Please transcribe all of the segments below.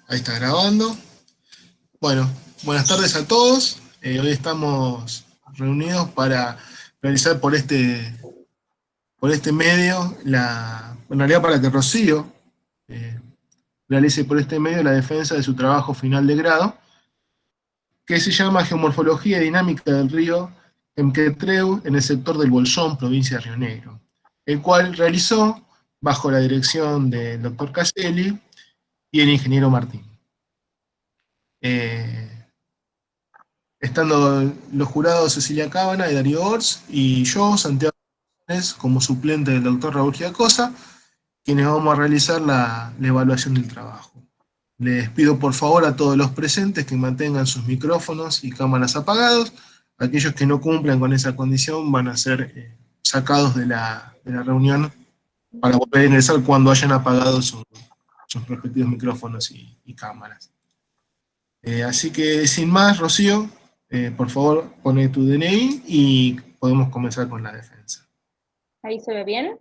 Ahí está grabando. Bueno, buenas tardes a todos. Hoy estamos reunidos para realizar por este medio, en realidad para que Rocío eh, realice por este medio la defensa de su trabajo final de grado, que se llama Geomorfología y Dinámica del río Emquetreu en el sector del Bolsón, provincia de Río Negro, el cual realizó bajo la dirección del doctor Caselli y el ingeniero Martín. Estando los jurados Cecilia Cábana y Darío Ors, y yo, Santiago, como suplente del doctor Raúl Giacosa, quienes vamos a realizar la evaluación del trabajo. Les pido por favor a todos los presentes que mantengan sus micrófonos y cámaras apagados. Aquellos que no cumplan con esa condición van a ser sacados de la reunión para volver a ingresar cuando hayan apagado sus respectivos micrófonos y cámaras. Así que sin más, Rocío, por favor pone tu DNI y podemos comenzar con la defensa. ¿Ahí se ve bien?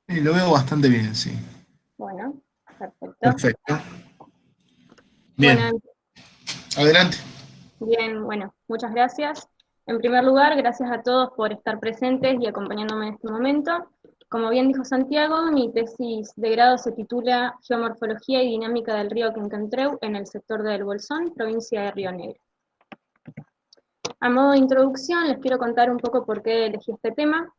Lo veo bastante bien, sí. Bueno, perfecto. Perfecto. Bien. Bueno, Adelante. bien, bueno, muchas gracias. En primer lugar, gracias a todos por estar presentes y acompañándome en este momento. Como bien dijo Santiago, mi tesis de grado se titula Geomorfología y Dinámica del río Quenquentreu en el sector del Bolsón, provincia de Río Negro. A modo de introducción, les quiero contar un poco por qué elegí este tema.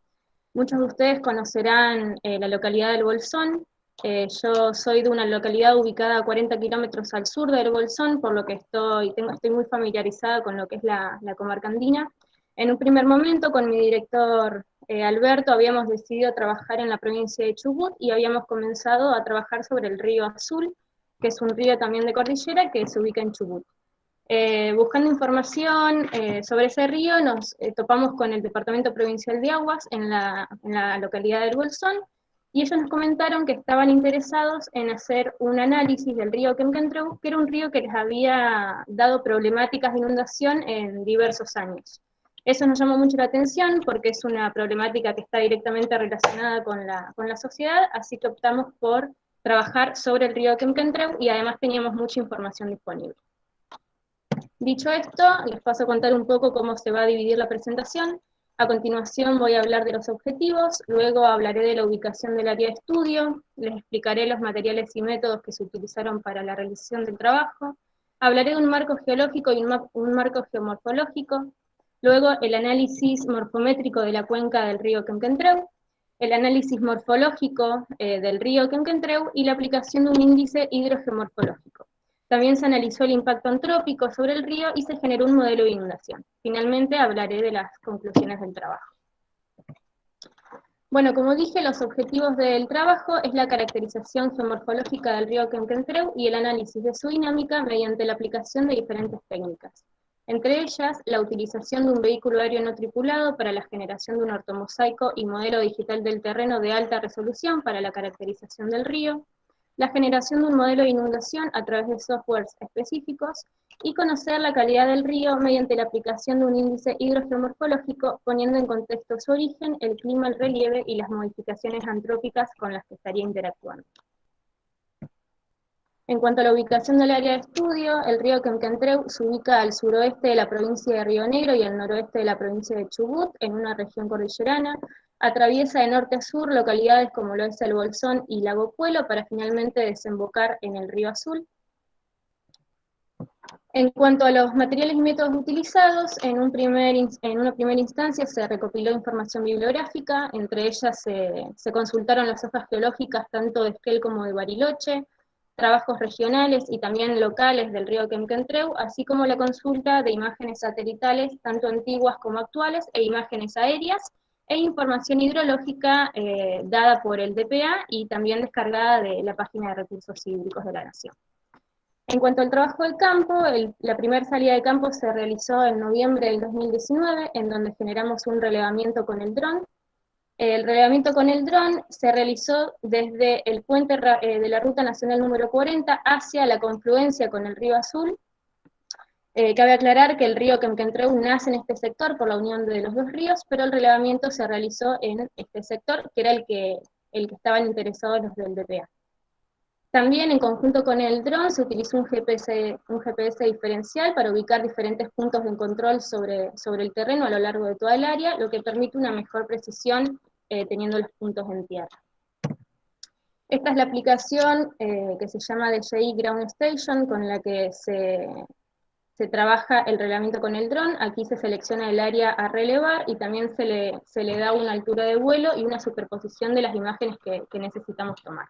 Muchos de ustedes conocerán la localidad del Bolsón. Yo soy de una localidad ubicada a 40 kilómetros al sur del Bolsón, por lo que estoy muy familiarizada con lo que es la comarca andina. En un primer momento, con mi director Alberto, habíamos decidido trabajar en la provincia de Chubut y habíamos comenzado a trabajar sobre el río Azul, que es un río también de cordillera que se ubica en Chubut. Buscando información sobre ese río, nos topamos con el Departamento Provincial de Aguas en la localidad del Bolsón, y ellos nos comentaron que estaban interesados en hacer un análisis del río Quenquentreu, que era un río que les había dado problemáticas de inundación en diversos años. Eso nos llamó mucho la atención porque es una problemática que está directamente relacionada con la sociedad, así que optamos por trabajar sobre el río Quenquentreu y además teníamos mucha información disponible. Dicho esto, les paso a contar un poco cómo se va a dividir la presentación. A continuación voy a hablar de los objetivos, luego hablaré de la ubicación del área de estudio, les explicaré los materiales y métodos que se utilizaron para la realización del trabajo, hablaré de un marco geológico y un marco geomorfológico, luego el análisis morfométrico de la cuenca del río Quenquentreu, el análisis morfológico del río Quenquentreu y la aplicación de un índice hidrogeomorfológico. También se analizó el impacto antrópico sobre el río y se generó un modelo de inundación. Finalmente hablaré de las conclusiones del trabajo. Bueno, como dije, los objetivos del trabajo es la caracterización geomorfológica del río Quenquentreu y el análisis de su dinámica mediante la aplicación de diferentes técnicas. Entre ellas, la utilización de un vehículo aéreo no tripulado para la generación de un ortomosaico y modelo digital del terreno de alta resolución para la caracterización del río, la generación de un modelo de inundación a través de softwares específicos, y conocer la calidad del río mediante la aplicación de un índice hidrogeomorfológico, poniendo en contexto su origen, el clima, el relieve y las modificaciones antrópicas con las que estaría interactuando. En cuanto a la ubicación del área de estudio, el río Quenquentreu se ubica al suroeste de la provincia de Río Negro y al noroeste de la provincia de Chubut, en una región cordillerana. Atraviesa de norte a sur localidades como lo es el Bolsón y Lago Puelo para finalmente desembocar en el río Azul. En cuanto a los materiales y métodos utilizados, en una primera instancia se recopiló información bibliográfica, entre ellas se consultaron las hojas geológicas tanto de Esquel como de Bariloche, trabajos regionales y también locales del río Quenquentreu, así como la consulta de imágenes satelitales, tanto antiguas como actuales, e imágenes aéreas, e información hidrológica dada por el DPA y también descargada de la página de recursos hídricos de la Nación. En cuanto al trabajo de campo, la primera salida de campo se realizó en noviembre del 2019, en donde generamos un relevamiento con el dron. El relevamiento con el dron se realizó desde el puente de la Ruta Nacional número 40 hacia la confluencia con el río Azul. Cabe aclarar que el río Quenquentreu nace en este sector por la unión de los dos ríos, pero el relevamiento se realizó en este sector, que era el que estaban interesados los del DPA. También en conjunto con el dron se utilizó un GPS diferencial para ubicar diferentes puntos de control sobre el terreno a lo largo de toda el área, lo que permite una mejor precisión teniendo los puntos en tierra. Esta es la aplicación que se llama DJI Ground Station, con la que se trabaja el relevamiento con el dron. Aquí se selecciona el área a relevar y también se le da una altura de vuelo y una superposición de las imágenes que necesitamos tomar.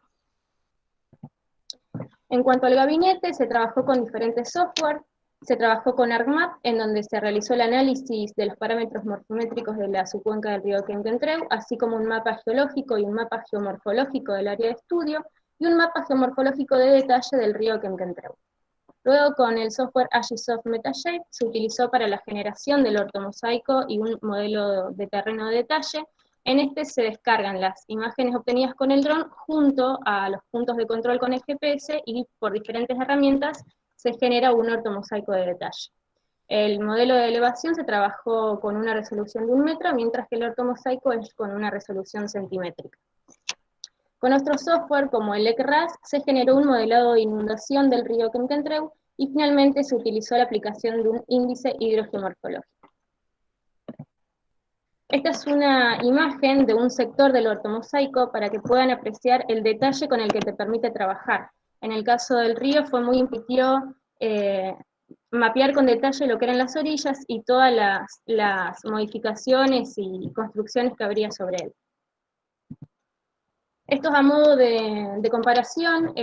En cuanto al gabinete, se trabajó con diferentes software. Se trabajó con ArcMap, en donde se realizó el análisis de los parámetros morfométricos de la subcuenca del río Quenquentreu, así como un mapa geológico y un mapa geomorfológico del área de estudio, y un mapa geomorfológico de detalle del río Quenquentreu. Luego, con el software Agisoft Metashape, se utilizó para la generación del ortomosaico y un modelo de terreno de detalle. En este se descargan las imágenes obtenidas con el dron junto a los puntos de control con el GPS y por diferentes herramientas se genera un ortomosaico de detalle. El modelo de elevación se trabajó con una resolución de 1 metro, mientras que el ortomosaico es con una resolución centimétrica. Con otro software como el ECRAS se generó un modelado de inundación del río Quenquentreu y finalmente se utilizó la aplicación de un índice hidrogeomorfológico. Esta es una imagen de un sector del ortomosaico para que puedan apreciar el detalle con el que te permite trabajar. En el caso del río fue muy intuitivo mapear con detalle lo que eran las orillas y todas las modificaciones y construcciones que habría sobre él. Esto es a modo de comparación.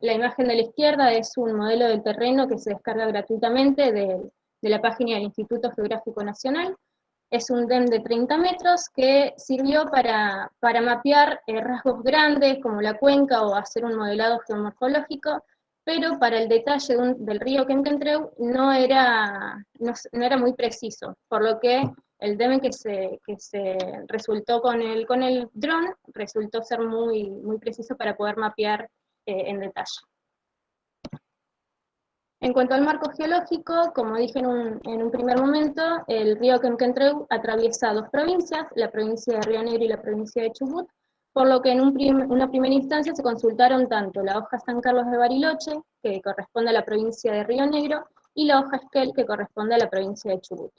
La imagen de la izquierda es un modelo del terreno que se descarga gratuitamente de la página del Instituto Geográfico Nacional. Es un DEM de 30 metros que sirvió para mapear rasgos grandes como la cuenca o hacer un modelado geomorfológico, pero para el detalle del río Quenquentreu no era muy preciso, por lo que el DEM que se resultó con el dron resultó ser muy preciso para poder mapear en detalle. En cuanto al marco geológico, como dije en un primer momento, el río Quenquentreu atraviesa 2 provincias, la provincia de Río Negro y la provincia de Chubut, por lo que en una primera instancia se consultaron tanto la hoja San Carlos de Bariloche, que corresponde a la provincia de Río Negro, y la hoja Esquel, que corresponde a la provincia de Chubut.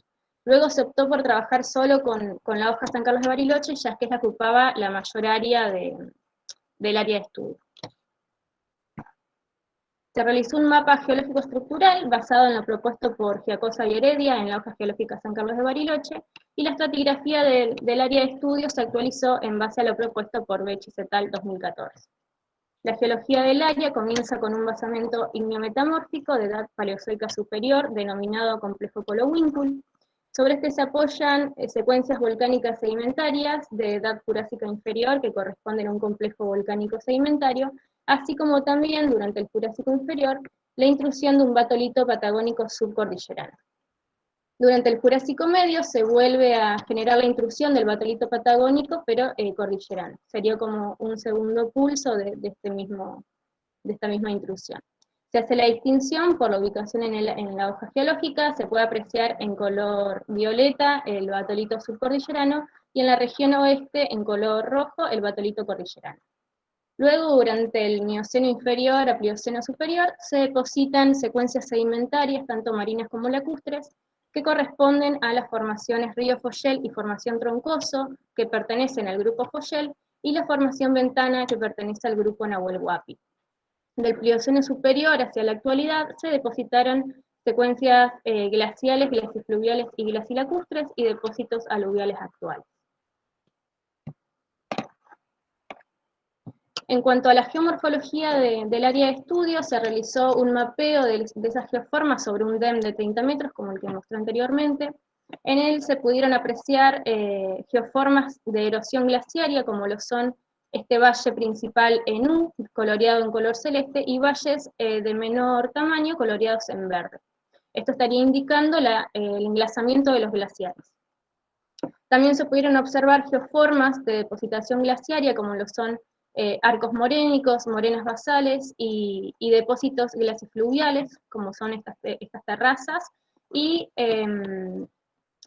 Luego se optó por trabajar solo con la hoja San Carlos de Bariloche, ya que esta ocupaba la mayor área del área de estudio. Se realizó un mapa geológico estructural basado en lo propuesto por Giacosa y Heredia en la hoja geológica San Carlos de Bariloche, y la estratigrafía del área de estudio se actualizó en base a lo propuesto por Bechis et al. 2014. La geología del área comienza con un basamento ígneo-metamórfico de edad paleozoica superior, denominado complejo Colo-Winkle. Sobre este se apoyan secuencias volcánicas sedimentarias de edad jurásica inferior, que corresponden a un complejo volcánico sedimentario, así como también, durante el Jurásico inferior, la intrusión de un batolito patagónico subcordillerano. Durante el Jurásico medio se vuelve a generar la intrusión del batolito patagónico, pero cordillerano. Sería como un segundo pulso de esta misma intrusión. Se hace la distinción por la ubicación en la hoja geológica, se puede apreciar en color violeta el batolito subcordillerano, y en la región oeste en color rojo el batolito cordillerano. Luego, durante el Mioceno inferior a Plioceno superior, se depositan secuencias sedimentarias, tanto marinas como lacustres, que corresponden a las formaciones Río Follel y Formación Troncoso, que pertenecen al grupo Follel, y la formación Ventana, que pertenece al grupo Nahuel Huapi. Del Plioceno superior hacia la actualidad se depositaron secuencias glaciales, glasifluviales y glasilacustres, y depósitos aluviales actuales. En cuanto a la geomorfología del área de estudio, se realizó un mapeo de esas geoformas sobre un DEM de 30 metros, como el que mostré anteriormente. En él se pudieron apreciar geoformas de erosión glaciaria, como lo son este valle principal en U, coloreado en color celeste, y valles de menor tamaño, coloreados en verde. Esto estaría indicando el enlazamiento de los glaciares. También se pudieron observar geoformas de depositación glaciaria, como lo son arcos morénicos, morenas basales y depósitos glasifluviales, como son estas terrazas, y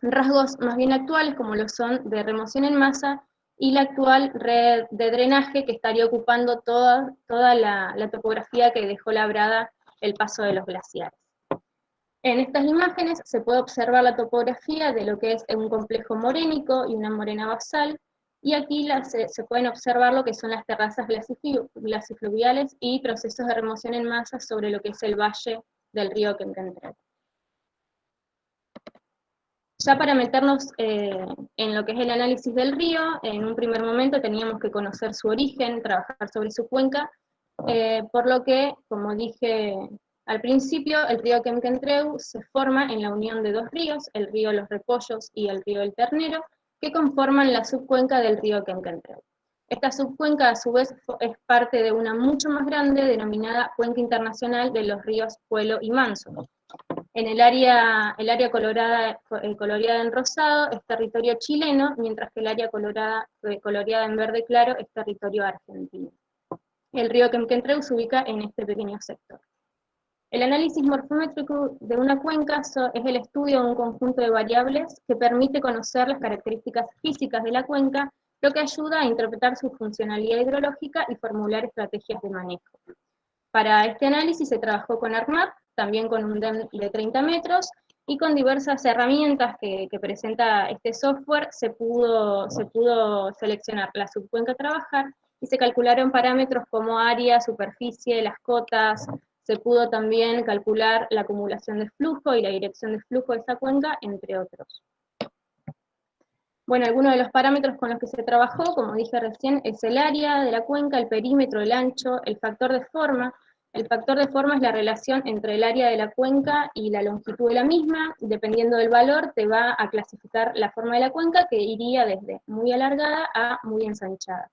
rasgos más bien actuales, como lo son de remoción en masa y la actual red de drenaje que estaría ocupando toda la topografía que dejó labrada el paso de los glaciares. En estas imágenes se puede observar la topografía de lo que es un complejo morénico y una morena basal, y aquí se pueden observar lo que son las terrazas glasifluviales y procesos de remoción en masa sobre lo que es el valle del río Quenquentreu. Ya para meternos en lo que es el análisis del río, en un primer momento teníamos que conocer su origen, trabajar sobre su cuenca, por lo que, como dije al principio, el río Quenquentreu se forma en la unión de dos ríos, el río Los Repollos y el río El Ternero, que conforman la subcuenca del río Quenquentreu. Esta subcuenca, a su vez, es parte de una mucho más grande, denominada Cuenca Internacional de los ríos Puelo y Manso. En el área coloreada en rosado es territorio chileno, mientras que el área coloreada en verde claro es territorio argentino. El río Quenquentreu se ubica en este pequeño sector. El análisis morfométrico de una cuenca es el estudio de un conjunto de variables que permite conocer las características físicas de la cuenca, lo que ayuda a interpretar su funcionalidad hidrológica y formular estrategias de manejo. Para este análisis se trabajó con ArcMap, también con un DEM de 30 metros, y con diversas herramientas que presenta este software se pudo seleccionar la subcuenca a trabajar, y se calcularon parámetros como área, superficie, las cotas, se pudo también calcular la acumulación de flujo y la dirección de flujo de esa cuenca, entre otros. Bueno, algunos de los parámetros con los que se trabajó, como dije recién, es el área de la cuenca, el perímetro, el ancho, el factor de forma. El factor de forma es la relación entre el área de la cuenca y la longitud de la misma. Dependiendo del valor, te va a clasificar la forma de la cuenca, que iría desde muy alargada a muy ensanchada.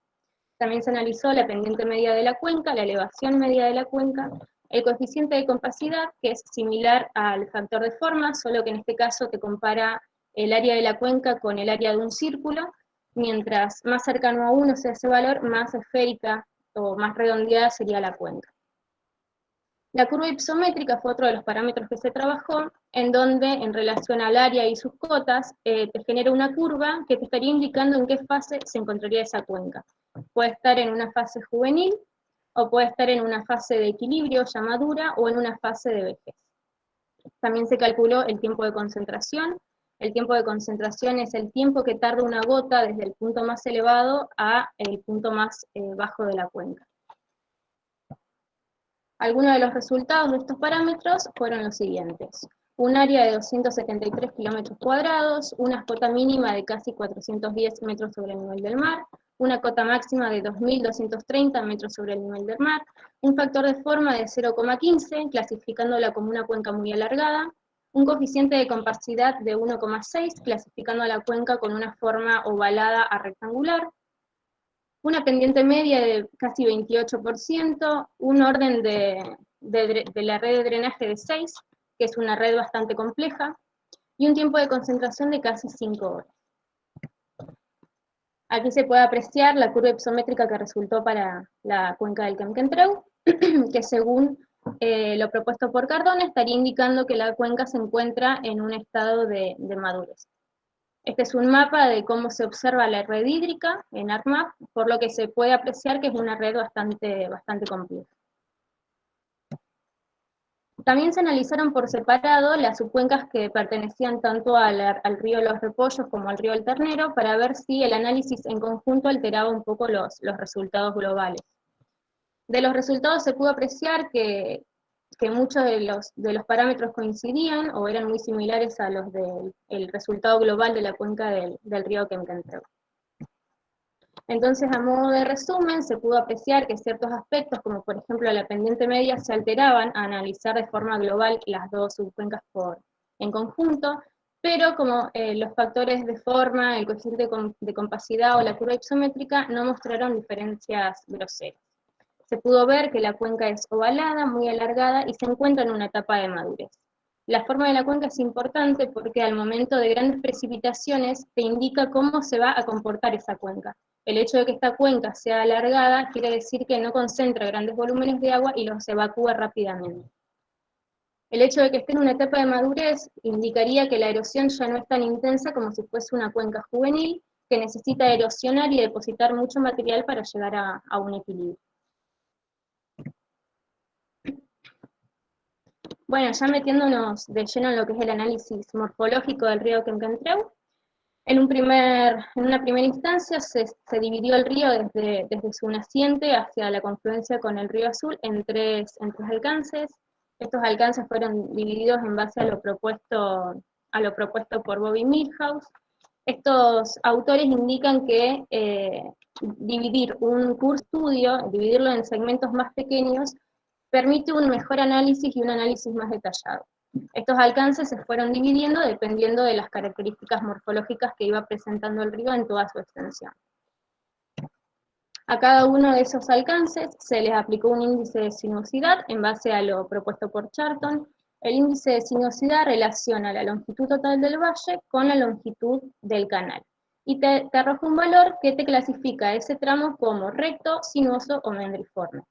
También se analizó la pendiente media de la cuenca, la elevación media de la cuenca, el coeficiente de compacidad, que es similar al factor de forma, solo que en este caso te compara el área de la cuenca con el área de un círculo, mientras más cercano a 1 sea ese valor, más esférica o más redondeada sería la cuenca. La curva hipométrica fue otro de los parámetros que se trabajó, en donde en relación al área y sus cotas, te genera una curva que te estaría indicando en qué fase se encontraría esa cuenca. Puede estar en una fase juvenil, o puede estar en una fase de equilibrio, ya madura, o en una fase de vejez. También se calculó el tiempo de concentración. El tiempo de concentración es el tiempo que tarda una gota desde el punto más elevado a el punto más bajo de la cuenca. Algunos de los resultados de estos parámetros fueron los siguientes: un área de 273 kilómetros cuadrados, una cota mínima de casi 410 metros sobre el nivel del mar, una cota máxima de 2.230 metros sobre el nivel del mar, un factor de forma de 0,15, clasificándola como una cuenca muy alargada, un coeficiente de compacidad de 1,6, clasificando a la cuenca con una forma ovalada a rectangular, una pendiente media de casi 28%, un orden de la red de drenaje de 6, que es una red bastante compleja, y un tiempo de concentración de casi 5 horas. Aquí se puede apreciar la curva hipométrica que resultó para la cuenca del Quenquentreu, que según lo propuesto por Cardona estaría indicando que la cuenca se encuentra en un estado de madurez. Este es un mapa de cómo se observa la red hídrica en ArcMap, por lo que se puede apreciar que es una red bastante compleja. También se analizaron por separado las subcuencas que pertenecían tanto al río Los Repollos como al río El Ternero, para ver si el análisis en conjunto alteraba un poco los resultados globales. De los resultados se pudo apreciar que muchos de los parámetros coincidían o eran muy similares a los del resultado global de la cuenca del río Quenquentreu. Entonces, a modo de resumen, se pudo apreciar que ciertos aspectos, como por ejemplo la pendiente media, se alteraban a analizar de forma global las dos subcuencas en conjunto, pero como los factores de forma, el coeficiente de compacidad o la curva hipométrica no mostraron diferencias groseras. Se pudo ver que la cuenca es ovalada, muy alargada, y se encuentra en una etapa de madurez. La forma de la cuenca es importante porque al momento de grandes precipitaciones te indica cómo se va a comportar esa cuenca. El hecho de que esta cuenca sea alargada quiere decir que no concentra grandes volúmenes de agua y los evacúa rápidamente. El hecho de que esté en una etapa de madurez indicaría que la erosión ya no es tan intensa como si fuese una cuenca juvenil, que necesita erosionar y depositar mucho material para llegar a un equilibrio. Bueno, ya metiéndonos de lleno en lo que es el análisis morfológico del río Quenquentreu, en una primera instancia se dividió el río desde su naciente hacia la confluencia con el río Azul en tres alcances. Estos alcances fueron divididos en base a lo propuesto por Bobby Milhouse. Estos autores indican que dividir un core studio, dividirlo en segmentos más pequeños, permite un mejor análisis y un análisis más detallado. Estos alcances se fueron dividiendo dependiendo de las características morfológicas que iba presentando el río en toda su extensión. A cada uno de esos alcances se les aplicó un índice de sinuosidad en base a lo propuesto por Charton. El índice de sinuosidad relaciona la longitud total del valle con la longitud del canal y te arroja un valor que te clasifica ese tramo como recto, sinuoso o mendriforme.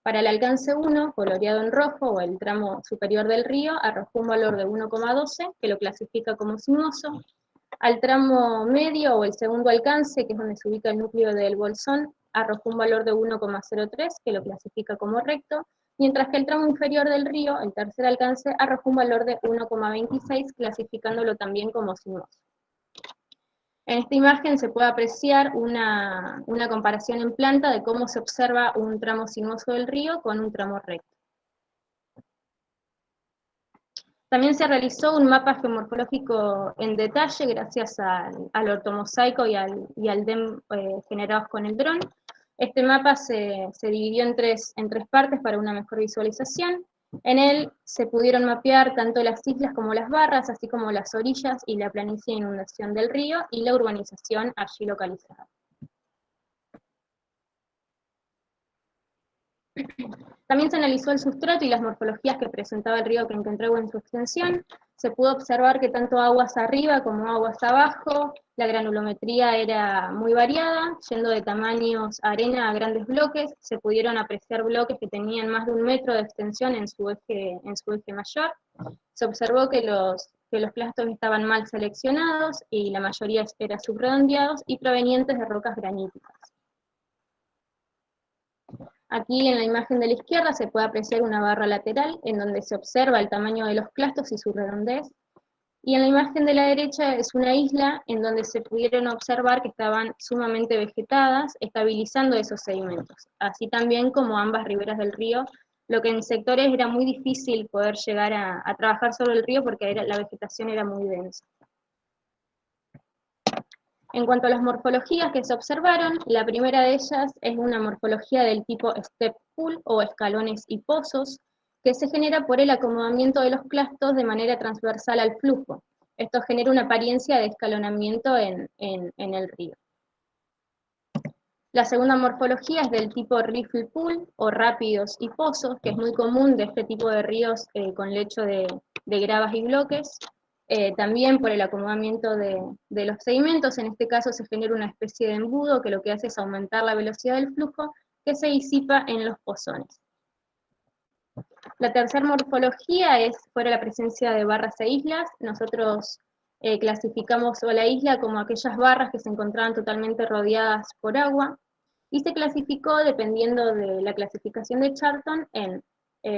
Para el alcance 1, coloreado en rojo, o el tramo superior del río, arrojó un valor de 1,12, que lo clasifica como sinuoso. Al tramo medio, o el segundo alcance, que es donde se ubica el núcleo del bolsón, arrojó un valor de 1,03, que lo clasifica como recto, mientras que el tramo inferior del río, el tercer alcance, arrojó un valor de 1,26, clasificándolo también como sinuoso. En esta imagen se puede apreciar una comparación en planta de cómo se observa un tramo sinuoso del río con un tramo recto. También se realizó un mapa geomorfológico en detalle gracias al ortomosaico y al DEM generados con el dron. Este mapa se dividió en tres partes para una mejor visualización. En él se pudieron mapear tanto las islas como las barras, así como las orillas y la planicie de inundación del río y la urbanización allí localizada. También se analizó el sustrato y las morfologías que presentaba el río Quenquentreu en su extensión. Se pudo observar que tanto aguas arriba como aguas abajo, la granulometría era muy variada, yendo de tamaños arena a grandes bloques. Se pudieron apreciar bloques que tenían más de 1 metro de extensión en su eje mayor. Se observó que los clastos estaban mal seleccionados y la mayoría eran subredondeados y provenientes de rocas graníticas. Aquí en la imagen de la izquierda se puede apreciar una barra lateral en donde se observa el tamaño de los clastos y su redondez. Y en la imagen de la derecha es una isla en donde se pudieron observar que estaban sumamente vegetadas, estabilizando esos sedimentos. Así también como ambas riberas del río, lo que en sectores era muy difícil poder llegar a trabajar sobre el río porque la vegetación era muy densa. En cuanto a las morfologías que se observaron, la primera de ellas es una morfología del tipo step pool o escalones y pozos, que se genera por el acomodamiento de los clastos de manera transversal al flujo. Esto genera una apariencia de escalonamiento en el río. La segunda morfología es del tipo riffle pool o rápidos y pozos, que es muy común de este tipo de ríos con lecho de gravas y bloques. También por el acomodamiento de los sedimentos, en este caso se genera una especie de embudo que lo que hace es aumentar la velocidad del flujo que se disipa en los pozones. La tercera morfología es fuera la presencia de barras e islas. Nosotros clasificamos a la isla como aquellas barras que se encontraban totalmente rodeadas por agua, y se clasificó, dependiendo de la clasificación de Charton, en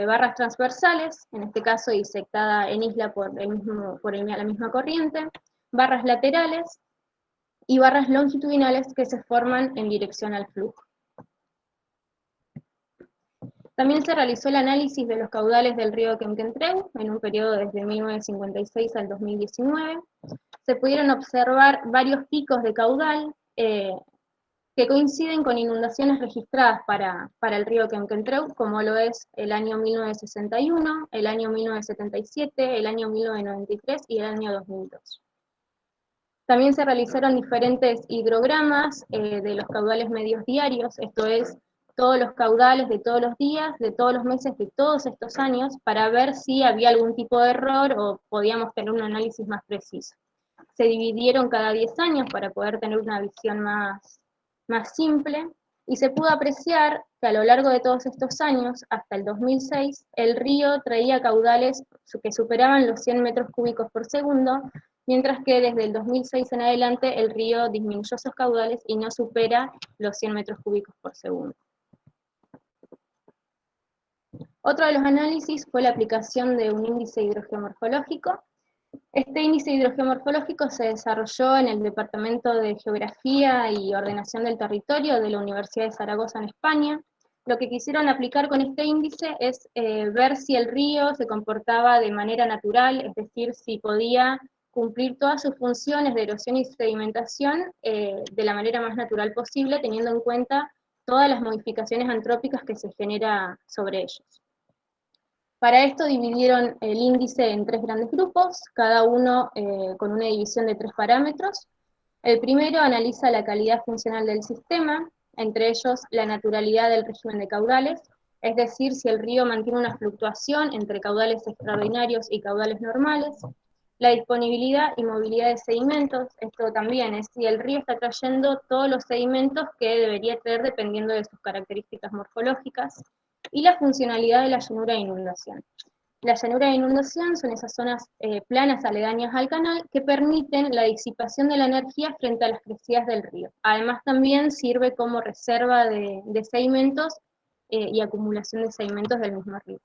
barras transversales, en este caso disectada en isla por la misma corriente, barras laterales y barras longitudinales que se forman en dirección al flujo. También se realizó el análisis de los caudales del río Quenquentreu en un periodo desde 1956 al 2019. Se pudieron observar varios picos de caudal que coinciden con inundaciones registradas para el río Quenquentreu, como lo es el año 1961, el año 1977, el año 1993 y el año 2002. También se realizaron diferentes hidrogramas de los caudales medios diarios, esto es, todos los caudales de todos los días, de todos los meses, de todos estos años, para ver si había algún tipo de error o podíamos tener un análisis más preciso. Se dividieron cada 10 años para poder tener una visión más simple, y se pudo apreciar que a lo largo de todos estos años, hasta el 2006, el río traía caudales que superaban los 100 metros cúbicos por segundo, mientras que desde el 2006 en adelante el río disminuyó sus caudales y no supera los 100 metros cúbicos por segundo. Otro de los análisis fue la aplicación de un índice hidrogeomorfológico. Este índice hidrogeomorfológico se desarrolló en el Departamento de Geografía y Ordenación del Territorio de la Universidad de Zaragoza en España. Lo que quisieron aplicar con este índice es ver si el río se comportaba de manera natural, es decir, si podía cumplir todas sus funciones de erosión y sedimentación de la manera más natural posible, teniendo en cuenta todas las modificaciones antrópicas que se genera sobre ellos. Para esto dividieron el índice en 3 grandes grupos, cada uno con una división de 3 parámetros. El primero analiza la calidad funcional del sistema, entre ellos la naturalidad del régimen de caudales, es decir, si el río mantiene una fluctuación entre caudales extraordinarios y caudales normales. La disponibilidad y movilidad de sedimentos, esto también es si el río está trayendo todos los sedimentos que debería traer dependiendo de sus características morfológicas, y la funcionalidad de la llanura de inundación. La llanura de inundación son esas zonas planas aledañas al canal que permiten la disipación de la energía frente a las crecidas del río. Además también sirve como reserva de sedimentos y acumulación de sedimentos del mismo río.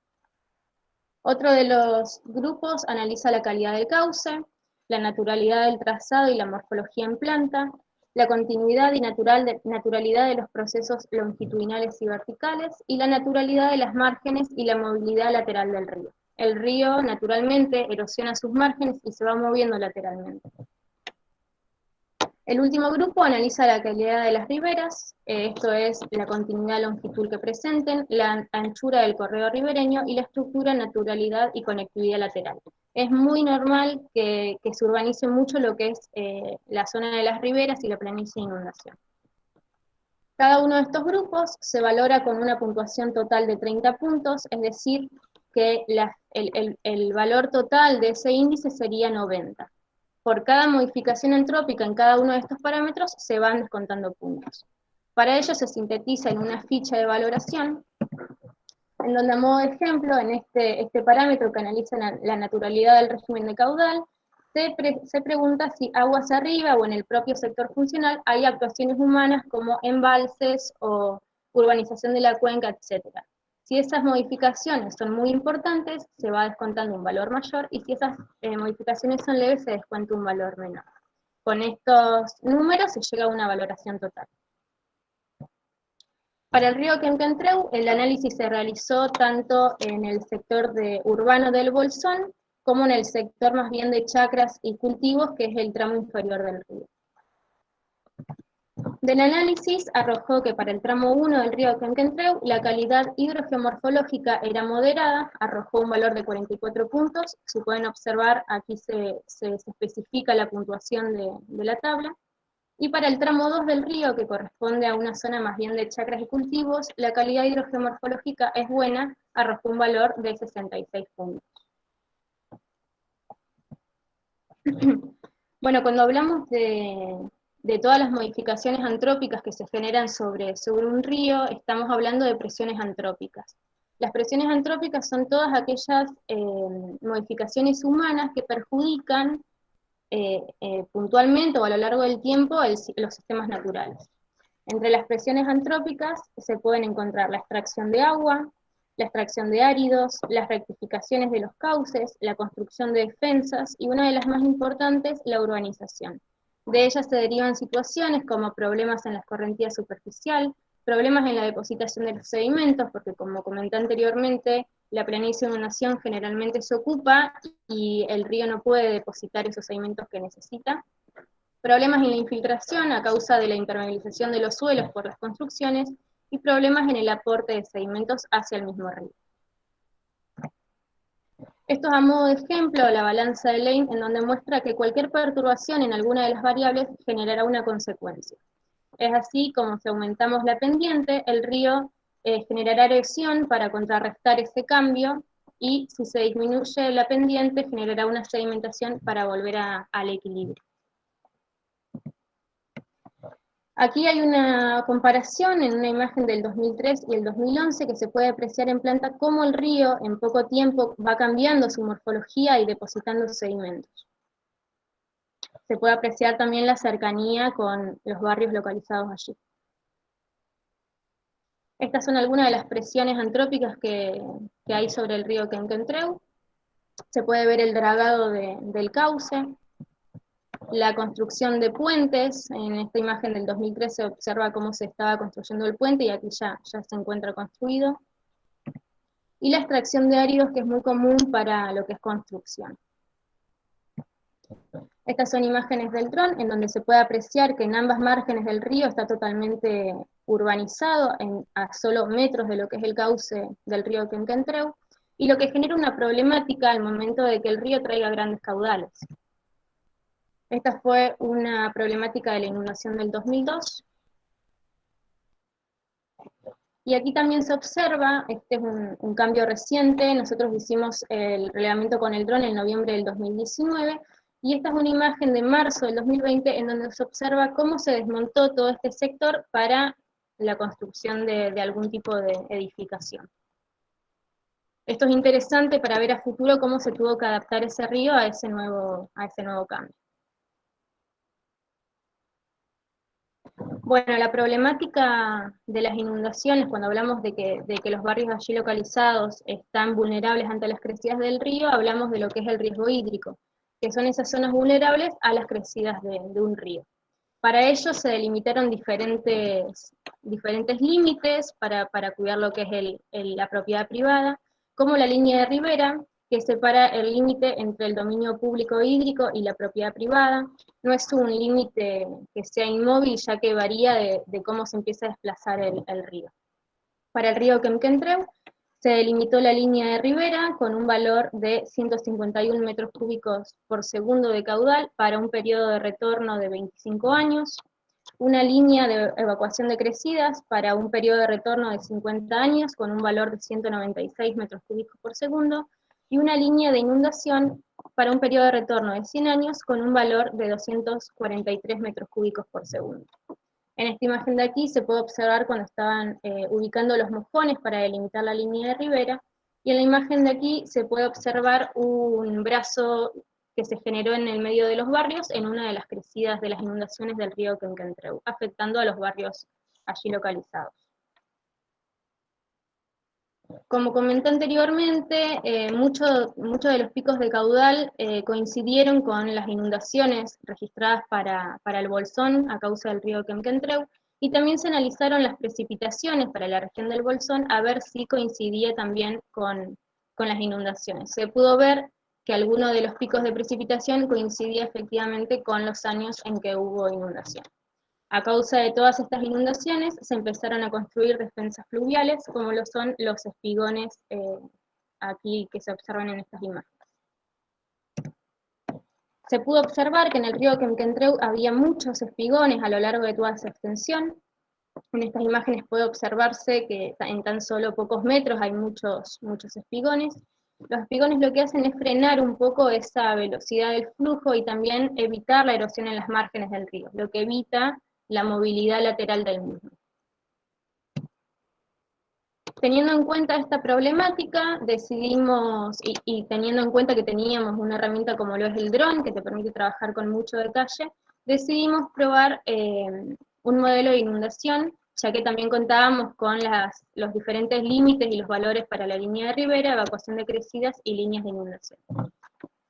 Otro de los grupos analiza la calidad del cauce, la naturalidad del trazado y la morfología en planta, la continuidad y naturalidad de los procesos longitudinales y verticales, y la naturalidad de las márgenes y la movilidad lateral del río. El río naturalmente erosiona sus márgenes y se va moviendo lateralmente. El último grupo analiza la calidad de las riberas, esto es la continuidad longitud que presenten, la anchura del corredor ribereño y la estructura, naturalidad y conectividad lateral. Es muy normal que se urbanice mucho lo que es la zona de las riberas y la planicie de inundación. Cada uno de estos grupos se valora con una puntuación total de 30 puntos, es decir, que el valor total de ese índice sería 90. Por cada modificación entrópica en cada uno de estos parámetros se van descontando puntos. Para ello se sintetiza en una ficha de valoración, en donde a modo de ejemplo, en este parámetro que analiza la naturalidad del régimen de caudal, se pregunta si aguas arriba o en el propio sector funcional hay actuaciones humanas como embalses o urbanización de la cuenca, etc. Si esas modificaciones son muy importantes, se va descontando un valor mayor, y si esas modificaciones son leves, se descuenta un valor menor. Con estos números se llega a una valoración total. Para el río Quenquentreu, el análisis se realizó tanto en el sector urbano del Bolsón, como en el sector más bien de chacras y cultivos, que es el tramo inferior del río. Del análisis arrojó que para el tramo 1 del río Quenquentreu la calidad hidrogeomorfológica era moderada, arrojó un valor de 44 puntos, si pueden observar aquí se especifica la puntuación de la tabla, y para el tramo 2 del río, que corresponde a una zona más bien de chacras y cultivos, la calidad hidrogeomorfológica es buena, arrojó un valor de 66 puntos. Bueno, cuando hablamos de todas las modificaciones antrópicas que se generan sobre un río, estamos hablando de presiones antrópicas. Las presiones antrópicas son todas aquellas modificaciones humanas que perjudican puntualmente o a lo largo del tiempo los sistemas naturales. Entre las presiones antrópicas se pueden encontrar la extracción de agua, la extracción de áridos, las rectificaciones de los cauces, la construcción de defensas y una de las más importantes, la urbanización. De ellas se derivan situaciones como problemas en la escorrentía superficial, problemas en la depositación de los sedimentos, porque como comenté anteriormente, la planicie de inundación generalmente se ocupa y el río no puede depositar esos sedimentos que necesita. Problemas en la infiltración a causa de la impermeabilización de los suelos por las construcciones, y problemas en el aporte de sedimentos hacia el mismo río. Esto es a modo de ejemplo la balanza de Lane, en donde muestra que cualquier perturbación en alguna de las variables generará una consecuencia. Es así como si aumentamos la pendiente, el río generará erosión para contrarrestar ese cambio, y si se disminuye la pendiente generará una sedimentación para volver al equilibrio. Aquí hay una comparación en una imagen del 2003 y el 2011 que se puede apreciar en planta cómo el río en poco tiempo va cambiando su morfología y depositando sedimentos. se puede apreciar también la cercanía con los barrios localizados allí. Estas son algunas de las presiones antrópicas que hay sobre el río Quenquentreu. Se puede ver el dragado del cauce, la construcción de puentes. En esta imagen del 2013 se observa cómo se estaba construyendo el puente y aquí ya se encuentra construido. Y la extracción de áridos, que es muy común para lo que es construcción. Estas son imágenes del dron, en donde se puede apreciar que en ambas márgenes del río está totalmente urbanizado, a solo metros de lo que es el cauce del río Quenquentreu, y lo que genera una problemática al momento de que el río traiga grandes caudales. Esta fue una problemática de la inundación del 2002. Y aquí también se observa, este es un cambio reciente, nosotros hicimos el relevamiento con el dron en noviembre del 2019, y esta es una imagen de marzo del 2020 en donde se observa cómo se desmontó todo este sector para la construcción de algún tipo de edificación. Esto es interesante para ver a futuro cómo se tuvo que adaptar ese río a ese nuevo cambio. Bueno, la problemática de las inundaciones, cuando hablamos de que los barrios allí localizados están vulnerables ante las crecidas del río, hablamos de lo que es el riesgo hídrico, que son esas zonas vulnerables a las crecidas de un río. Para ello se delimitaron diferentes límites para cuidar lo que es la propiedad privada, como la línea de ribera, que separa el límite entre el dominio público hídrico y la propiedad privada. No es un límite que sea inmóvil, ya que varía de cómo se empieza a desplazar el río. Para el río Quenquentreu se delimitó la línea de ribera con un valor de 151 metros cúbicos por segundo de caudal para un periodo de retorno de 25 años, una línea de evacuación de crecidas para un periodo de retorno de 50 años con un valor de 196 metros cúbicos por segundo, y una línea de inundación para un periodo de retorno de 100 años con un valor de 243 metros cúbicos por segundo. En esta imagen de aquí se puede observar cuando estaban ubicando los mojones para delimitar la línea de ribera, y en la imagen de aquí se puede observar un brazo que se generó en el medio de los barrios en una de las crecidas de las inundaciones del río Quenquentreu, afectando a los barrios allí localizados. Como comenté anteriormente, muchos de los picos de caudal coincidieron con las inundaciones registradas para el Bolsón a causa del río Quenquentreu, y también se analizaron las precipitaciones para la región del Bolsón a ver si coincidía también con las inundaciones. Se pudo ver que alguno de los picos de precipitación coincidía efectivamente con los años en que hubo inundación. A causa de todas estas inundaciones, se empezaron a construir defensas fluviales, como lo son los espigones aquí que se observan en estas imágenes. Se pudo observar que en el río Quenquentreu había muchos espigones a lo largo de toda esa extensión. En estas imágenes puede observarse que en tan solo pocos metros hay muchos espigones. Los espigones lo que hacen es frenar un poco esa velocidad del flujo y también evitar la erosión en las márgenes del río, lo que evita la movilidad lateral del mismo. Teniendo en cuenta esta problemática, decidimos, y teniendo en cuenta que teníamos una herramienta como lo es el dron, que te permite trabajar con mucho detalle, decidimos probar un modelo de inundación, ya que también contábamos con los diferentes límites y los valores para la línea de ribera, evacuación de crecidas y líneas de inundación.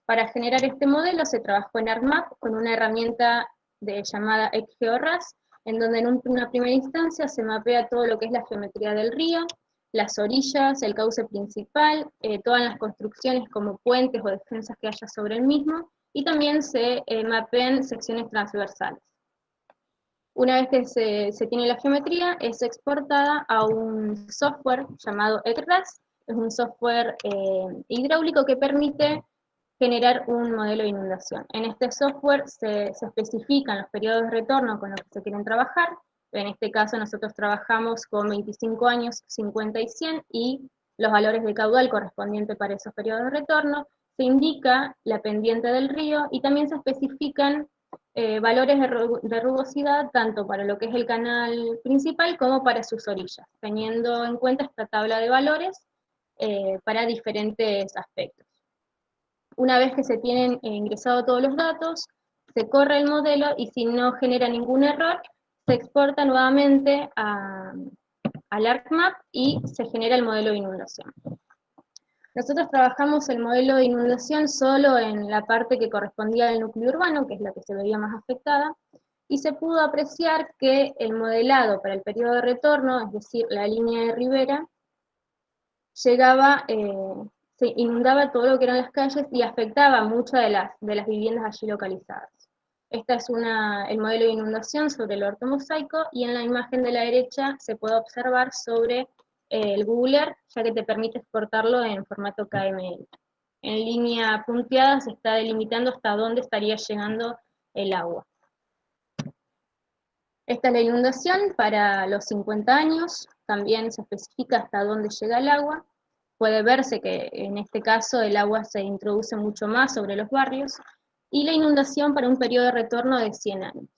Para generar este modelo se trabajó en ArcMap con una herramienta llamada XGeoRAS, en donde en una primera instancia se mapea todo lo que es la geometría del río, las orillas, el cauce principal, todas las construcciones como puentes o defensas que haya sobre el mismo, y también se mapean secciones transversales. Una vez que se tiene la geometría, es exportada a un software llamado ECRAS, es un software hidráulico que permite generar un modelo de inundación. En este software se especifican los periodos de retorno con los que se quieren trabajar. En este caso nosotros trabajamos con 25 años, 50 y 100, y los valores de caudal correspondientes para esos periodos de retorno. Se indica la pendiente del río y también se especifican valores de rugosidad tanto para lo que es el canal principal como para sus orillas, teniendo en cuenta esta tabla de valores para diferentes aspectos. Una vez que se tienen ingresado todos los datos, se corre el modelo y si no genera ningún error, se exporta nuevamente al ArcMap y se genera el modelo de inundación. Nosotros trabajamos el modelo de inundación solo en la parte que correspondía al núcleo urbano, que es la que se veía más afectada, y se pudo apreciar que el modelado para el periodo de retorno, es decir, la línea de ribera, llegaba, se inundaba todo lo que eran las calles y afectaba muchas de las viviendas allí localizadas. Este es el modelo de inundación sobre el ortomosaico, y en la imagen de la derecha se puede observar sobre el Google Earth, ya que te permite exportarlo en formato KML. En línea punteada se está delimitando hasta dónde estaría llegando el agua. Esta es la inundación para los 50 años, también se especifica hasta dónde llega el agua. Puede verse que en este caso el agua se introduce mucho más sobre los barrios, y la inundación para un periodo de retorno de 100 años.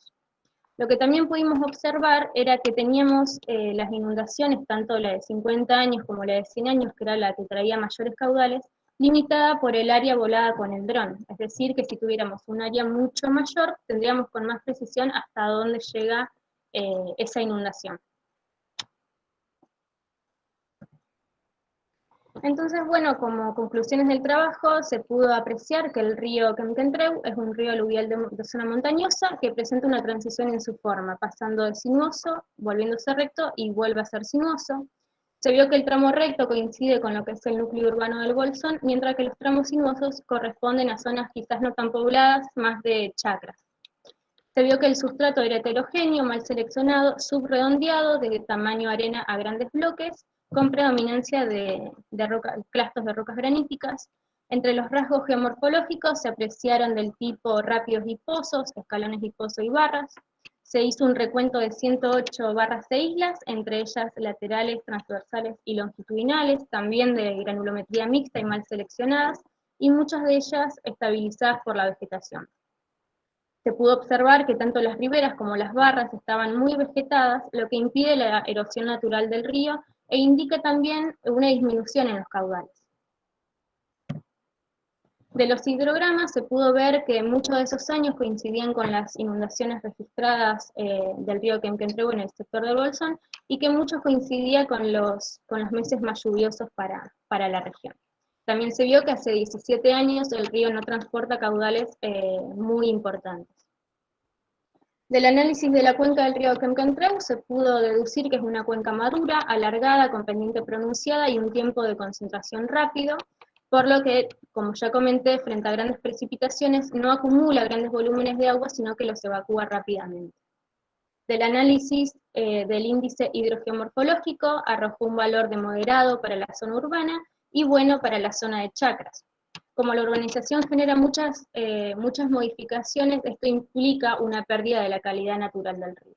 Lo que también pudimos observar era que teníamos las inundaciones, tanto la de 50 años como la de 100 años, que era la que traía mayores caudales, limitada por el área volada con el dron. Es decir, que si tuviéramos un área mucho mayor, tendríamos con más precisión hasta dónde llega esa inundación. Entonces, bueno, como conclusiones del trabajo, se pudo apreciar que el río Kemkentreu es un río aluvial de zona montañosa que presenta una transición en su forma, pasando de sinuoso, volviéndose recto y vuelve a ser sinuoso. Se vio que el tramo recto coincide con lo que es el núcleo urbano del Bolsón, mientras que los tramos sinuosos corresponden a zonas quizás no tan pobladas, más de chacras. Se vio que el sustrato era heterogéneo, mal seleccionado, subredondeado, de tamaño arena a grandes bloques, con predominancia de clastos de rocas graníticas. Entre los rasgos geomorfológicos se apreciaron del tipo rápidos y pozos, escalones y pozo y barras. Se hizo un recuento de 108 barras de islas, entre ellas laterales, transversales y longitudinales, también de granulometría mixta y mal seleccionadas, y muchas de ellas estabilizadas por la vegetación. Se pudo observar que tanto las riberas como las barras estaban muy vegetadas, lo que impide la erosión natural del río e indica también una disminución en los caudales. De los hidrogramas se pudo ver que muchos de esos años coincidían con las inundaciones registradas del río Kemkentreu en el sector del Bolsón, y que muchos coincidían con los meses más lluviosos para la región. También se vio que hace 17 años el río no transporta caudales muy importantes. Del análisis de la cuenca del río Kemkentreu se pudo deducir que es una cuenca madura, alargada, con pendiente pronunciada y un tiempo de concentración rápido, por lo que, como ya comenté, frente a grandes precipitaciones no acumula grandes volúmenes de agua, sino que los evacúa rápidamente. Del análisis del índice hidrogeomorfológico arrojó un valor de moderado para la zona urbana y bueno para la zona de chacras. Como la urbanización genera muchas modificaciones, esto implica una pérdida de la calidad natural del río.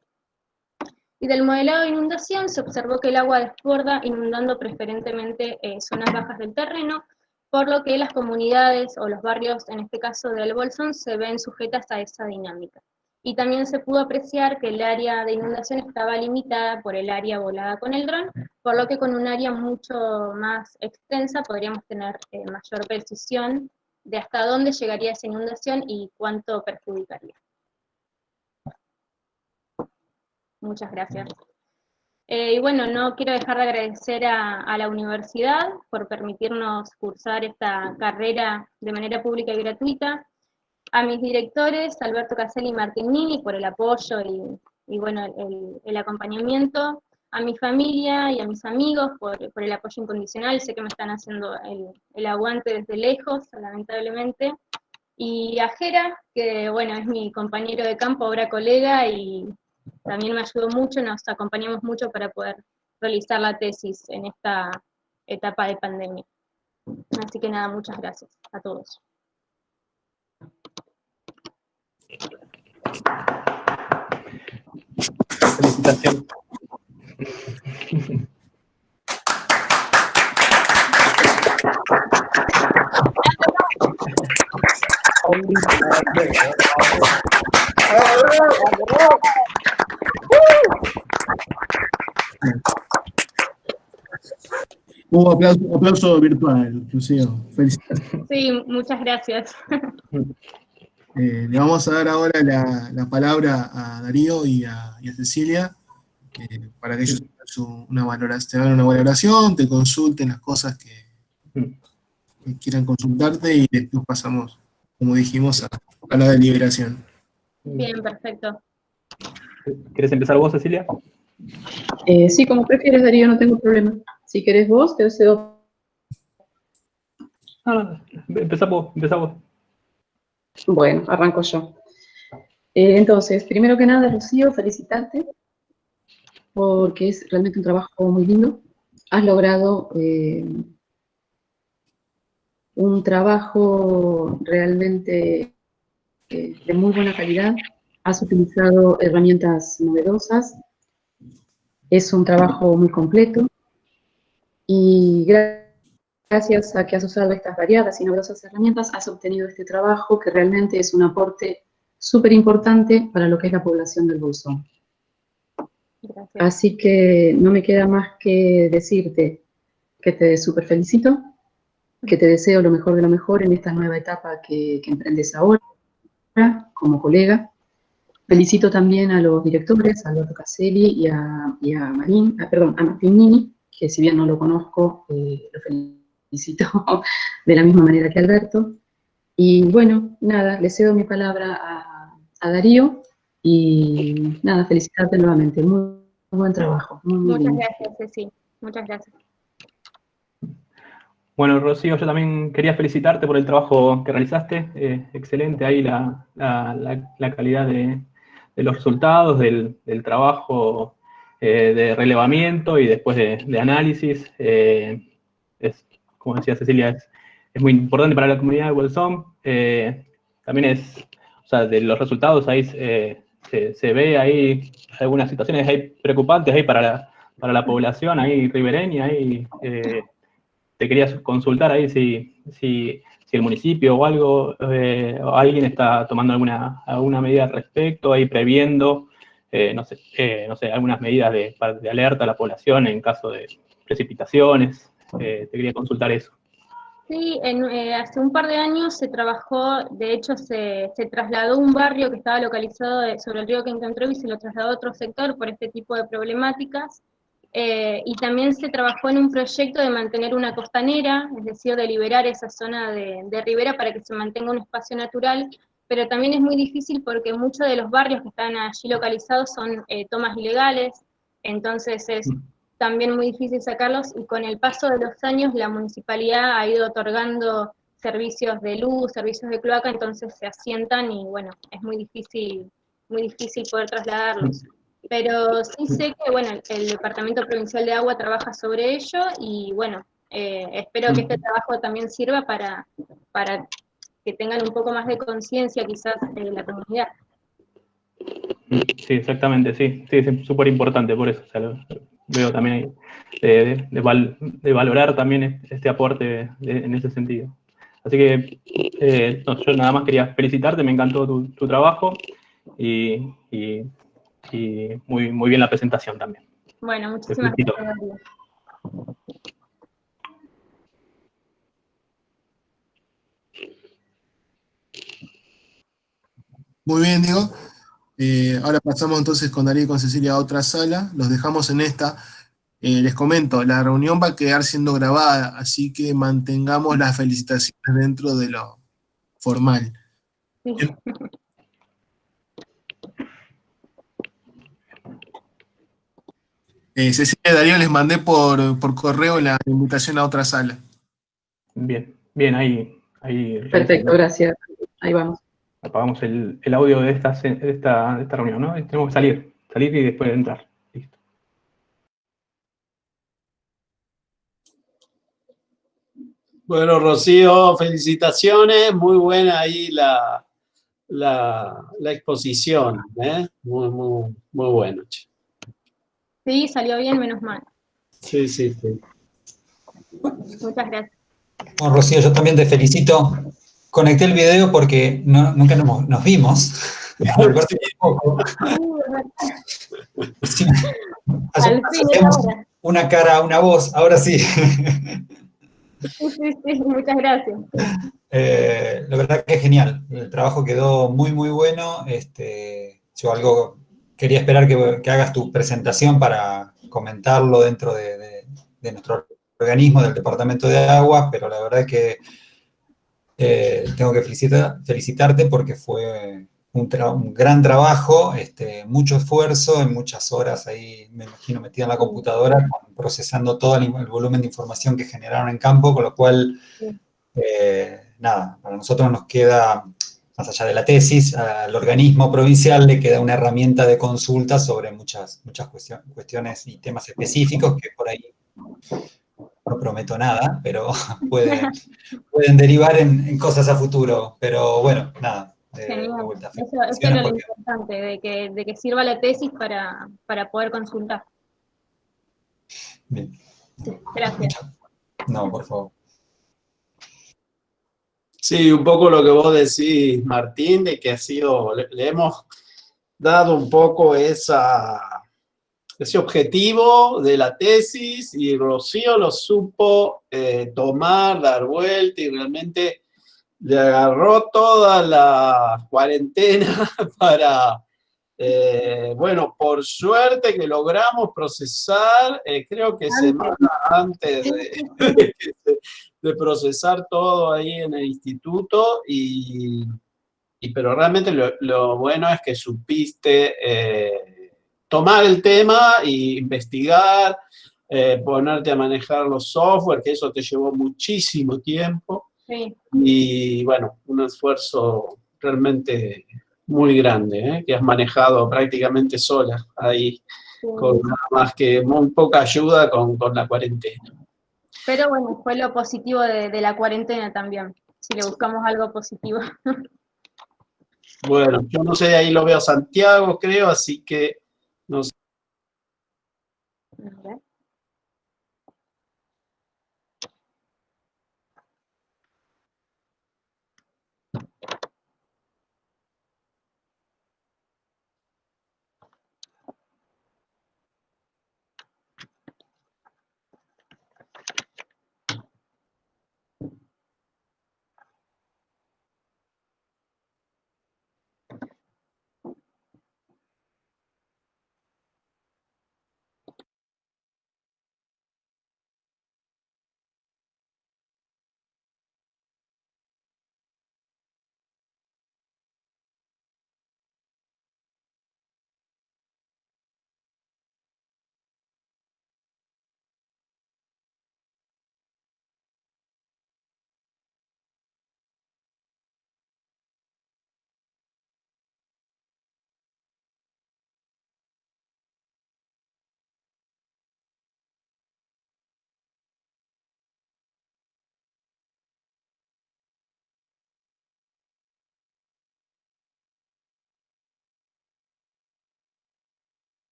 Y del modelado de inundación se observó que el agua desborda, inundando preferentemente zonas bajas del terreno, por lo que las comunidades o los barrios, en este caso del Bolsón, se ven sujetas a esa dinámica. Y también se pudo apreciar que el área de inundación estaba limitada por el área volada con el dron, por lo que con un área mucho más extensa podríamos tener mayor precisión de hasta dónde llegaría esa inundación y cuánto perjudicaría. Muchas gracias. Y bueno, no quiero dejar de agradecer a la universidad por permitirnos cursar esta carrera de manera pública y gratuita, a mis directores, Alberto Caselli y Martín Nini, por el apoyo y bueno, el acompañamiento, a mi familia y a mis amigos por el apoyo incondicional. Sé que me están haciendo el aguante desde lejos, lamentablemente, y a Jera, que bueno, es mi compañero de campo, ahora colega, y también me ayudó mucho, nos acompañamos mucho para poder realizar la tesis en esta etapa de pandemia. Así que nada, muchas gracias a todos. Felicitaciones. Hubo aplauso virtual, inclusive. Felicidades. Sí, muchas gracias. Le vamos a dar ahora la palabra a Darío y a Cecilia para que ellos te hagan una valoración, te consulten las cosas que quieran consultarte y después pasamos, como dijimos, a la deliberación. Bien, perfecto. ¿Quieres empezar vos, Cecilia? Sí, como prefieres, Darío, no tengo problema. Si querés vos, te cedo. Empezá vos. Bueno, arranco yo. Entonces, primero que nada, Rocío, felicitarte porque es realmente un trabajo muy lindo. Has logrado un trabajo realmente de muy buena calidad. Has utilizado herramientas novedosas. Es un trabajo muy completo y gracias a que has usado estas variadas y novedosas herramientas, has obtenido este trabajo que realmente es un aporte súper importante para lo que es la población del Bolsón. Gracias. Así que no me queda más que decirte que te súper felicito, que te deseo lo mejor de lo mejor en esta nueva etapa que emprendes ahora como colega. Felicito también a los directores, a Alberto Caselli y a Martín Nini, que si bien no lo conozco, lo felicito de la misma manera que Alberto. Y bueno, nada, le cedo mi palabra a Darío y nada, felicitarte nuevamente. Muy buen trabajo. Muy Muchas bien. gracias, Ceci. Muchas gracias. Bueno, Rocío, yo también quería felicitarte por el trabajo que realizaste. Excelente ahí la calidad de los resultados, del trabajo de relevamiento y después de análisis. Como decía Cecilia, es muy importante para la comunidad de Bolsón. También o sea, de los resultados ahí se ve ahí algunas situaciones ahí preocupantes ahí para la población ahí ribereña. Ahí, te quería consultar ahí si el municipio o algo, o alguien está tomando alguna medida al respecto, ahí previendo, no sé, algunas medidas de alerta a la población en caso de precipitaciones. Te quería consultar eso. Sí, hace un par de años se trabajó, de hecho se trasladó un barrio que estaba localizado sobre el río Quinquentreu y se lo trasladó a otro sector por este tipo de problemáticas. Y también se trabajó en un proyecto de mantener una costanera, es decir, de liberar esa zona de ribera para que se mantenga un espacio natural, pero también es muy difícil porque muchos de los barrios que están allí localizados son tomas ilegales, entonces es también muy difícil sacarlos, y con el paso de los años la municipalidad ha ido otorgando servicios de luz, servicios de cloaca, entonces se asientan y bueno, es muy difícil poder trasladarlos. Pero sí sé que, bueno, el Departamento Provincial de Agua trabaja sobre ello y, bueno, espero que este trabajo también sirva para que tengan un poco más de conciencia quizás en la comunidad. Sí, exactamente, sí, es súper importante por eso. O sea, veo también ahí de valorar también este aporte en ese sentido. Así que yo nada más quería felicitarte, me encantó tu trabajo y muy bien la presentación también. Bueno, muchísimas gracias, Darío. Muy bien, Diego. Ahora pasamos entonces con Darío y con Cecilia a otra sala. Los dejamos en esta. Les comento, la reunión va a quedar siendo grabada, así que mantengamos las felicitaciones dentro de lo formal. Sí. Cecilia y Darío les mandé por correo la invitación a otra sala. Bien, ahí Perfecto, gracias. Ahí vamos. apagamos el audio de esta reunión, ¿no? Tenemos que salir y después entrar. Listo. Bueno, Rocío, felicitaciones, muy buena ahí la exposición, ¿eh? Muy bueno. Sí, salió bien, menos mal. Sí. Muchas gracias. Bueno, Rocío, yo también te felicito. Conecté el video porque nunca nos vimos. Alberto tampoco. Sí, Al fin, hacemos ahora. una cara, una voz, ahora sí. Sí, muchas gracias. La verdad que es genial, el trabajo quedó muy, muy bueno. Yo quería esperar que hagas tu presentación para comentarlo dentro de nuestro organismo, del Departamento de Aguas, pero la verdad que tengo que felicitarte porque fue un gran trabajo, mucho esfuerzo, en muchas horas ahí, me imagino, metida en la computadora, procesando todo el volumen de información que generaron en campo, con lo cual, nada, para nosotros nos queda, más allá de la tesis, al organismo provincial le queda una herramienta de consulta sobre muchas cuestiones y temas específicos que por ahí no prometo nada, pero pueden derivar en cosas a futuro. Pero bueno, nada, de Genial. vuelta, Eso felicitaciones era lo porque importante, de que sirva la tesis para poder consultar. bien, Gracias. no, por favor. Sí, un poco lo que vos decís, Martín, de que le hemos dado un poco ese objetivo de la tesis y Rocío lo supo tomar, dar vuelta y realmente le agarró toda la cuarentena para, bueno, por suerte que logramos procesar, creo que semana antes de procesar todo ahí en el instituto, pero realmente lo bueno es que supiste tomar el tema e investigar, ponerte a manejar los software, que eso te llevó muchísimo tiempo. Sí. Y bueno, un esfuerzo realmente muy grande, que has manejado prácticamente sola ahí, Sí. con nada más que muy poca ayuda con la cuarentena. Pero bueno, fue lo positivo de la cuarentena también, si le buscamos algo positivo. Bueno, yo no sé, ahí lo veo a Santiago, creo, así que no sé. A ver.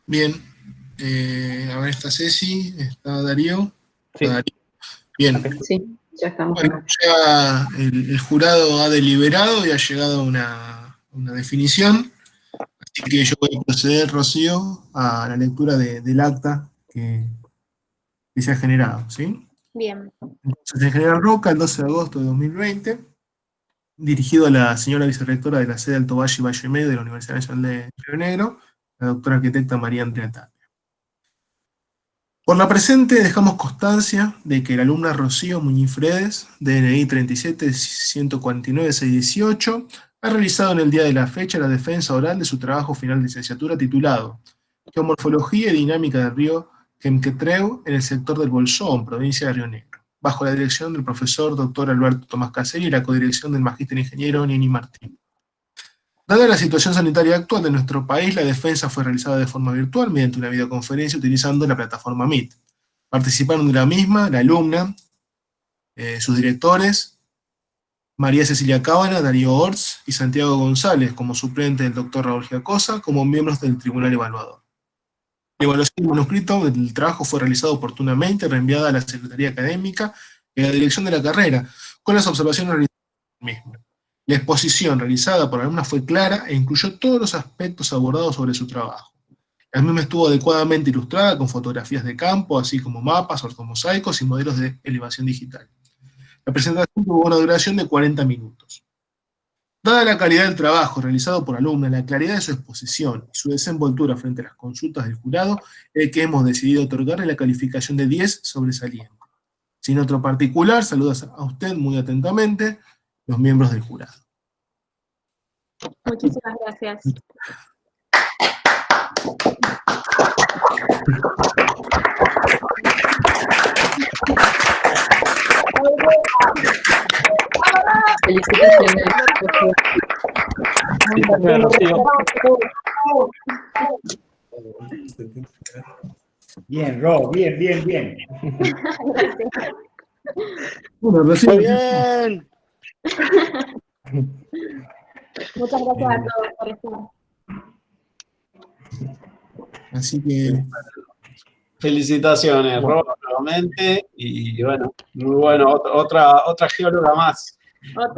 Bien, A ver, está Ceci, está Darío. Sí. Está Darío. Bien. Ok. Sí, ya estamos. Bueno, ya el jurado ha deliberado y ha llegado a una definición. Así que yo voy a proceder, Rocío, a la lectura del acta que se ha generado, ¿sí? Bien. Entonces, el general Roca, el 12 de agosto de 2020, dirigido a la señora vicerrectora de la sede Alto Valle y Valle Medio de la Universidad Nacional de Río Negro, la doctora arquitecta María Andrea Tapia. Por la presente dejamos constancia de que la alumna Rocío Muñiz Fredes, DNI 37-149-618, ha realizado en el día de la fecha la defensa oral de su trabajo final de licenciatura titulado Geomorfología y Dinámica del río Quemquetreu en el sector del Bolsón, provincia de Río Negro, bajo la dirección del profesor Dr. Alberto Tomás Caseri y la codirección del magíster ingeniero Nini Martín. Dada la situación sanitaria actual de nuestro país, la defensa fue realizada de forma virtual mediante una videoconferencia utilizando la plataforma Meet. Participaron de la misma la alumna, sus directores, María Cecilia Cábana, Darío Orts y Santiago González, como suplente del doctor Raúl Giacosa, como miembros del tribunal evaluador. La evaluación del manuscrito del trabajo fue realizada oportunamente, reenviada a la Secretaría Académica y a la dirección de la carrera, con las observaciones realizadas del mismo. La exposición realizada por la alumna fue clara e incluyó todos los aspectos abordados sobre su trabajo. La misma estuvo adecuadamente ilustrada con fotografías de campo, así como mapas, ortomosaicos y modelos de elevación digital. La presentación tuvo una duración de 40 minutos. Dada la calidad del trabajo realizado por la alumna, la claridad de su exposición y su desenvoltura frente a las consultas del jurado, es que hemos decidido otorgarle la calificación de 10 sobresaliente. Sin otro particular, saludos a usted muy atentamente, los miembros del jurado. Muchísimas gracias. Felicitaciones. Felicitaciones, Rocío. Bien, Ro, bien, bien, bien. Gracias. Bueno, Muy recién, bien. Muchas gracias a todos por estar. así que Felicitaciones, Ro, nuevamente. Y bueno, muy bueno. Otra geóloga más. Otro.